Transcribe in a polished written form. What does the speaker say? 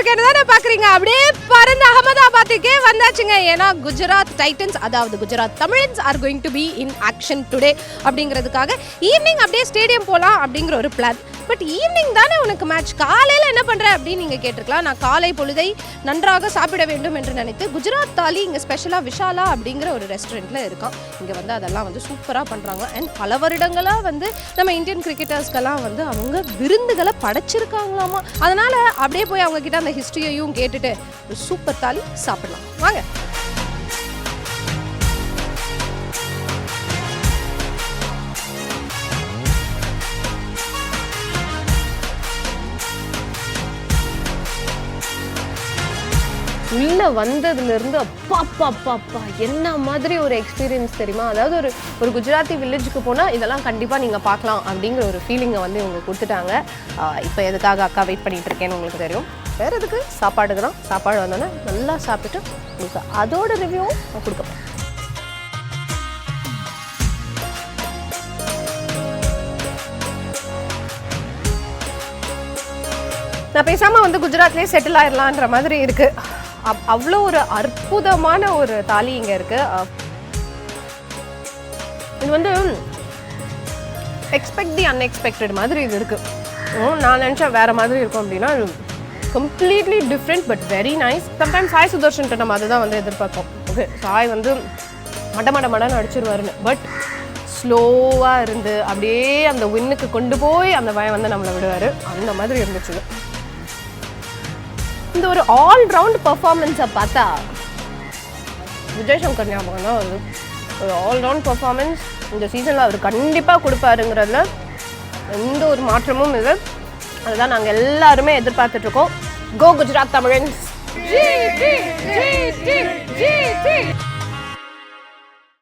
இருக்கேன்னு தானே பாக்குறீங்க. அப்படியே பறந்து அகமதாபாத்துக்கே வந்தாச்சுங்க. ஏன்னா குஜராத் டைட்டன்ஸ், அதாவது Gujarat Tamizhans are going to be in action today அப்படிங்கிறதுக்காக ஈவினிங் அப்படியே ஸ்டேடியம் போகலாம் அப்படிங்கிற ஒரு பிளான். பட் ஈவினிங் தானே உனக்கு மேட்ச், காலையில் என்ன பண்ணுற அப்படின்னு நீங்கள் கேட்டிருக்கலாம். நான் காலை பொழுதை நன்றாக சாப்பிட வேண்டும் என்று நினைத்து குஜராத் தாலி இங்கே ஸ்பெஷலாக விஷாலா அப்படிங்கிற ஒரு ரெஸ்டாரண்ட்டில் இருக்கான். இங்கே வந்து அதெல்லாம் வந்து சூப்பராக பண்ணுறாங்க. அண்ட் பல வருடங்களாக வந்து நம்ம இந்தியன் கிரிக்கெட்டர்ஸ்க்கெல்லாம் வந்து அவங்க விருந்துகளை படைச்சிருக்காங்களாமா. அதனால் அப்படியே போய் அவங்கக்கிட்ட அந்த ஹிஸ்ட்ரியையும் கேட்டுட்டு ஒரு சூப்பர் தாலி சாப்பிடலாம் வாங்க. உள்ளே வந்ததுலேருந்து அப்பா அப்பா அப்பா அப்பா என்ன மாதிரி ஒரு எக்ஸ்பீரியன்ஸ் தெரியுமா. அதாவது ஒரு குஜராத்தி வில்லேஜுக்கு போனால் இதெல்லாம் கண்டிப்பாக நீங்கள் பார்க்கலாம் அப்படிங்கிற ஒரு ஃபீலிங்கை வந்து இவங்க கொடுத்துட்டாங்க. இப்போ எதுக்காக அக்கா வெயிட் பண்ணிகிட்டு இருக்கேன்னு உங்களுக்கு தெரியும். வேறு எதுக்கு, சாப்பாடுக்கு தான். சாப்பாடு வந்தோன்னே நல்லா சாப்பிட்டுட்டு உங்களுக்கு அதோட ரிவ்யூவும் நான் கொடுப்பேன். நான் பேசாமல் வந்து குஜராத்லேயே செட்டில் ஆயிடலான்ற மாதிரி இருக்குது. அவ்வளோ ஒரு அற்புதமான ஒரு தாலி இங்கே இருக்குது. இது வந்து எக்ஸ்பெக்ட் தி அன்எக்ஸ்பெக்டட் மாதிரி இது இருக்குது. நான் நினச்சா வேறு மாதிரி இருக்கும் அப்படின்னா completely different but very nice. Sometimes Sai சுதர்ஷன்ட்ட நம்ம அதை தான் வந்து எதிர்பார்ப்போம். ஓகே, சாய் வந்து மடன்னு அடிச்சிருவாருன்னு. பட் ஸ்லோவாக இருந்து அப்படியே அந்த வின்னுக்கு கொண்டு போய் அந்த பயம் வந்து நம்மளை விடுவார். அந்த மாதிரி இருந்துச்சு. இந்த ஒரு ஆல்ரவுண்ட் பர்ஃபார்மன்ஸை பார்த்தா விஜய் சங்கர் ஞாபகம் தான் வருது. ஒரு ஆல்ரவுண்ட் பர்ஃபார்மன்ஸ் இந்த சீசனில் அவர் கண்டிப்பாக கொடுப்பாருங்கிறதுல எந்த ஒரு மாற்றமும் இல்லை. அதுதான் நாங்கள் எல்லாருமே எதிர்பார்த்துட்ருக்கோம். கோ குஜராத் தமிழன்ஸ்.